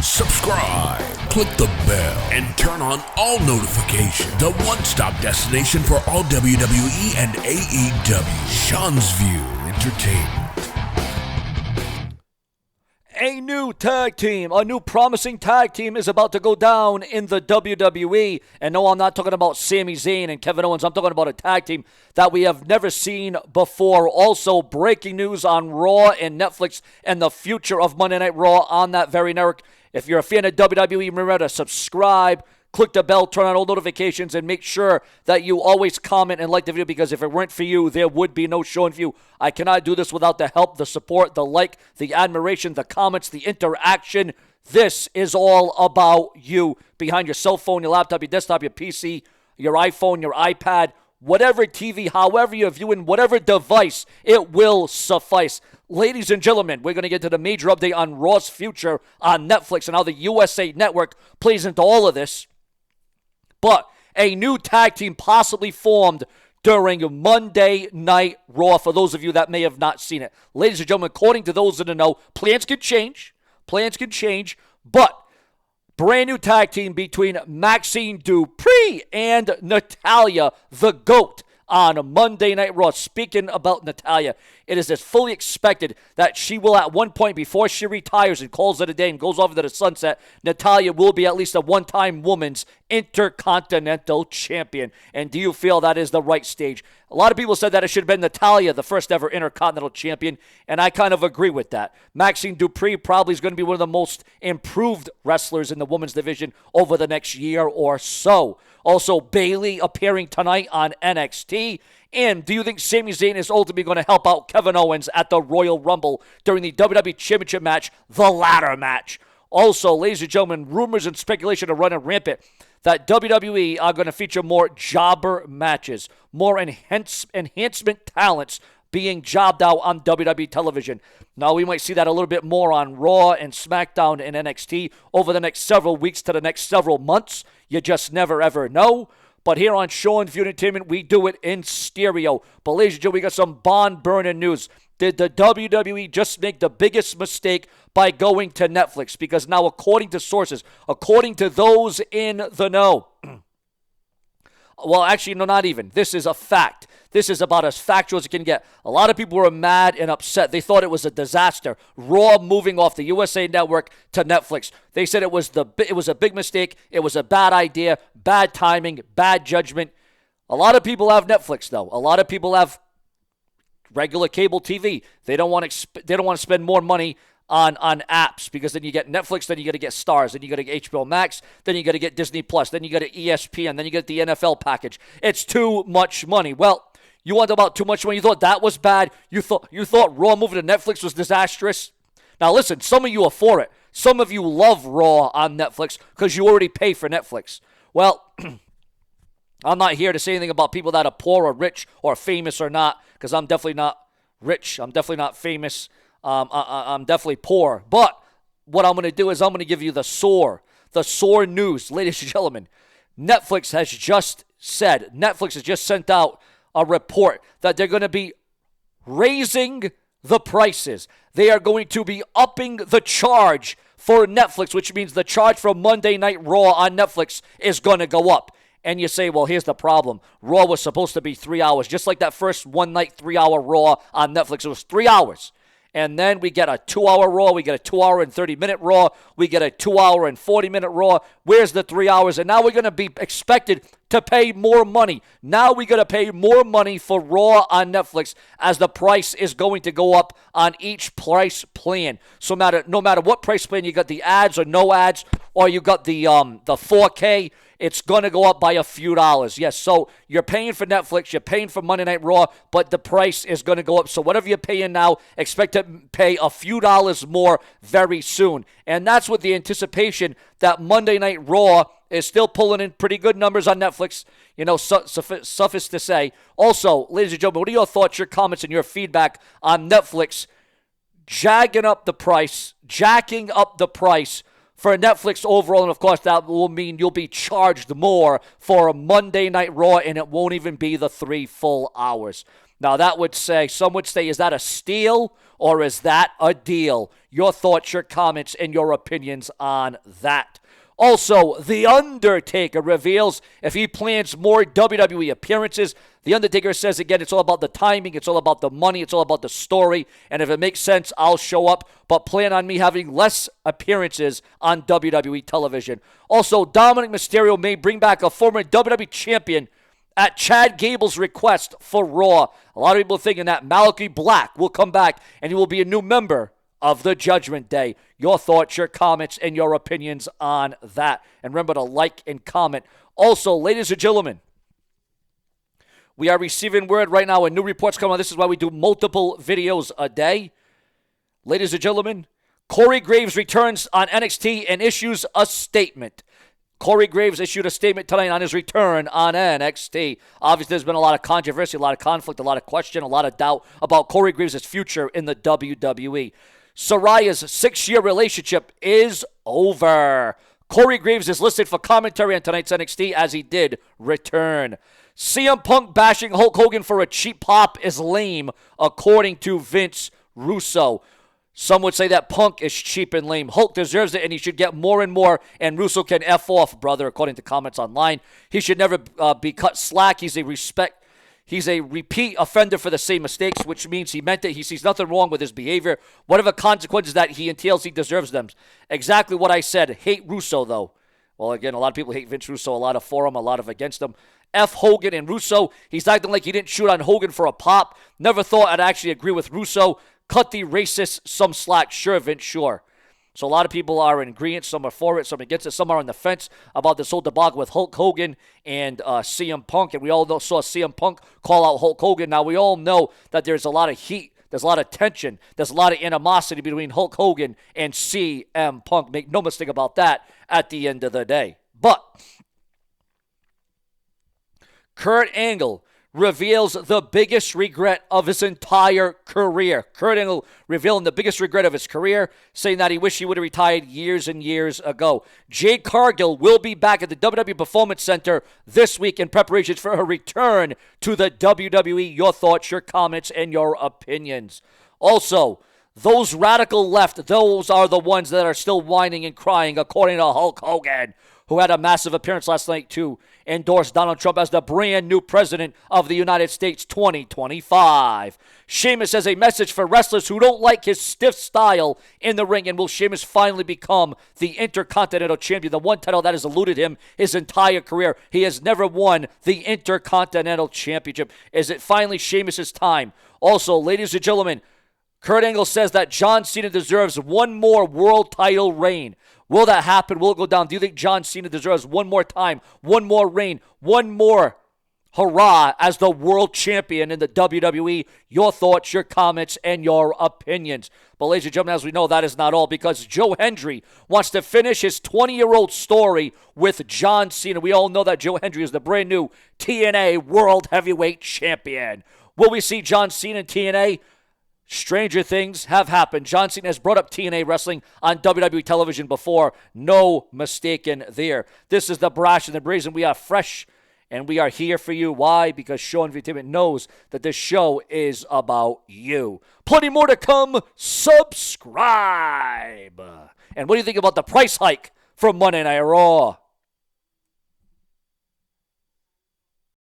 subscribe, click the bell, and turn on all notifications. The one-stop destination for all WWE and AEW. Seanzviewent Entertainment. A new tag team, a new promising tag team is about to go down in the WWE. And no, I'm not talking about Sami Zayn and Kevin Owens. I'm talking about a tag team that we have never seen before. Also, breaking news on Raw and Netflix and the future of Monday Night Raw on that very network. If you're a fan of WWE, remember to subscribe, click the bell, turn on all notifications, and make sure that you always comment and like the video, because if it weren't for you, there would be no show and view. I cannot do this without the help, the support, the like, the admiration, the comments, the interaction. This is all about you behind your cell phone, your laptop, your desktop, your PC, your iPhone, your iPad, whatever TV, however you're viewing, whatever device, it will suffice. Ladies and gentlemen, we're going to get to the major update on Raw's future on Netflix and how the USA Network plays into all of this. But a new tag team possibly formed during Monday Night Raw, for those of you that may have not seen it. Ladies and gentlemen, according to those in the know, plans can change, but brand new tag team between Maxine Dupree and Natalya, the GOAT, on Monday Night Raw. Speaking about Natalya, it is as fully expected that she will, at one point before she retires and calls it a day and goes off into the sunset, Natalya will be at least a one-time women's Intercontinental Champion. And do you feel that is the right stage? A lot of people said that it should have been Natalya, the first ever Intercontinental Champion, and I kind of agree with that. Maxine Dupree probably is going to be one of the most improved wrestlers in the women's division over the next year or so. Also, Bayley appearing tonight on NXT. And do you think Sami Zayn is ultimately going to help out Kevin Owens at the Royal Rumble during the WWE Championship match, the ladder match? Also, ladies and gentlemen, rumors and speculation are running rampant that WWE are going to feature more jobber matches, more enhancement talents being jobbed out on WWE television. Now, we might see that a little bit more on Raw and Smackdown and NXT over the next several weeks to the next several months. You just never, ever know. But here on Seanzviewent Entertainment, we do it in stereo. But ladies and gentlemen, we got some bond-burning news. Did the WWE just make the biggest mistake by going to Netflix? Because now, according to sources, according to those in the know, well, actually, no, not even. This is a fact. This is about as factual as it can get. A lot of people were mad and upset. They thought it was a disaster. Raw moving off the USA Network to Netflix. They said it was a big mistake. It was a bad idea, bad timing, bad judgment. A lot of people have Netflix, though. A lot of people have regular cable TV. They don't want to spend more money on apps, because then you get Netflix, then you got to get Stars, then you got to get HBO Max, then you got to get Disney Plus, then you got to ESPN, then you get the NFL package. It's too much money. Well, you want about too much money? You thought that was bad? You thought Raw moving to Netflix was disastrous? Now listen, some of you are for it. Some of you love Raw on Netflix because you already pay for Netflix. Well, I'm not here to say anything about people that are poor or rich or famous or not, because I'm definitely not rich. I'm definitely not famous. I'm definitely poor. But what I'm going to do is I'm going to give you the sore news. Ladies and gentlemen, Netflix has just sent out a report that they're going to be raising the prices. They are going to be upping the charge for Netflix, which means the charge for Monday Night Raw on Netflix is going to go up. And you say, well, here's the problem. Raw was supposed to be 3 hours. Just like that first one-night 3-hour Raw on Netflix. It was 3 hours. And then we get a 2-hour Raw. We get a 2-hour and 30-minute Raw. We get a 2-hour and 40-minute Raw. Where's the 3 hours? And now we're going to be expected to pay more money. Now we're going to pay more money for Raw on Netflix, as the price is going to go up on each price plan. So no matter what price plan, you got the ads or no ads, or you got the 4K, it's going to go up by a few dollars. Yes, so you're paying for Netflix, you're paying for Monday Night Raw, but the price is going to go up. So whatever you're paying now, expect to pay a few dollars more very soon. And that's with the anticipation that Monday Night Raw is still pulling in pretty good numbers on Netflix. You know, suffice to say. Also, ladies and gentlemen, what are your thoughts, your comments, and your feedback on Netflix jacking up the price for Netflix overall? And, of course, that will mean you'll be charged more for a Monday Night Raw, and it won't even be the 3 full hours. Now, some would say, is that a steal or is that a deal? Your thoughts, your comments, and your opinions on that. Also, The Undertaker reveals if he plans more WWE appearances. The Undertaker says, again, it's all about the timing, it's all about the money, it's all about the story, and if it makes sense, I'll show up, but plan on me having less appearances on WWE television. Also, Dominic Mysterio may bring back a former WWE champion at Chad Gable's request for Raw. A lot of people thinking that Malachi Black will come back and he will be a new member of the Judgment Day. Your thoughts, your comments, and your opinions on that. And remember to like and comment. Also, ladies and gentlemen, we are receiving word right now, and new reports come on. This is why we do multiple videos a day. Ladies and gentlemen, Corey Graves returns on NXT and issues a statement. Corey Graves issued a statement tonight on his return on NXT. Obviously, there's been a lot of controversy, a lot of conflict, a lot of question, a lot of doubt about Corey Graves' future in the WWE. Soraya's 6-year relationship is over. Corey Graves is listed for commentary on tonight's NXT as he did return. CM Punk bashing Hulk Hogan for a cheap pop is lame, according to Vince Russo. Some would say that Punk is cheap and lame. Hulk deserves it, and he should get more and more, and Russo can F off, brother, according to comments online. He should never be cut slack. He's a repeat offender for the same mistakes, which means he meant it. He sees nothing wrong with his behavior. Whatever consequences that he entails, he deserves them. Exactly what I said. Hate Russo, though. Well, again, a lot of people hate Vince Russo, a lot of for him, a lot of against him. F. Hogan and Russo. He's acting like he didn't shoot on Hogan for a pop. Never thought I'd actually agree with Russo. Cut the racist some slack. Sure, Vince, sure. So a lot of people are in agreement. Some are for it, some against it. Some are on the fence about this whole debacle with Hulk Hogan and CM Punk. And we all saw CM Punk call out Hulk Hogan. Now, we all know that there's a lot of heat. There's a lot of tension. There's a lot of animosity between Hulk Hogan and CM Punk. Make no mistake about that at the end of the day. But Kurt Angle reveals the biggest regret of his entire career. Kurt Angle revealing the biggest regret of his career, saying that he wished he would have retired years and years ago. Jade Cargill will be back at the WWE Performance Center this week in preparations for her return to the WWE. Your thoughts, your comments, and your opinions. Also, those radical left, those are the ones that are still whining and crying, according to Hulk Hogan, who had a massive appearance last night to endorse Donald Trump as the brand new president of the United States 2025. Sheamus has a message for wrestlers who don't like his stiff style in the ring. And will Sheamus finally become the Intercontinental Champion, the one title that has eluded him his entire career? He has never won the Intercontinental Championship. Is it finally Sheamus' time? Also, ladies and gentlemen, Kurt Angle says that John Cena deserves one more world title reign. Will that happen? Will it go down? Do you think John Cena deserves one more time, one more reign, one more hurrah as the world champion in the WWE? Your thoughts, your comments, and your opinions. But ladies and gentlemen, as we know, that is not all, because Joe Hendry wants to finish his 20-year-old story with John Cena. We all know that Joe Hendry is the brand new TNA World Heavyweight Champion. Will we see John Cena in TNA? Stranger things have happened. John Cena has brought up TNA wrestling on WWE television before. No mistaken there. This is the Brash and the Brazen. We are fresh and we are here for you. Why? Because Seanzviewent knows that this show is about you. Plenty more to come. Subscribe. And what do you think about the price hike from Monday Night Raw?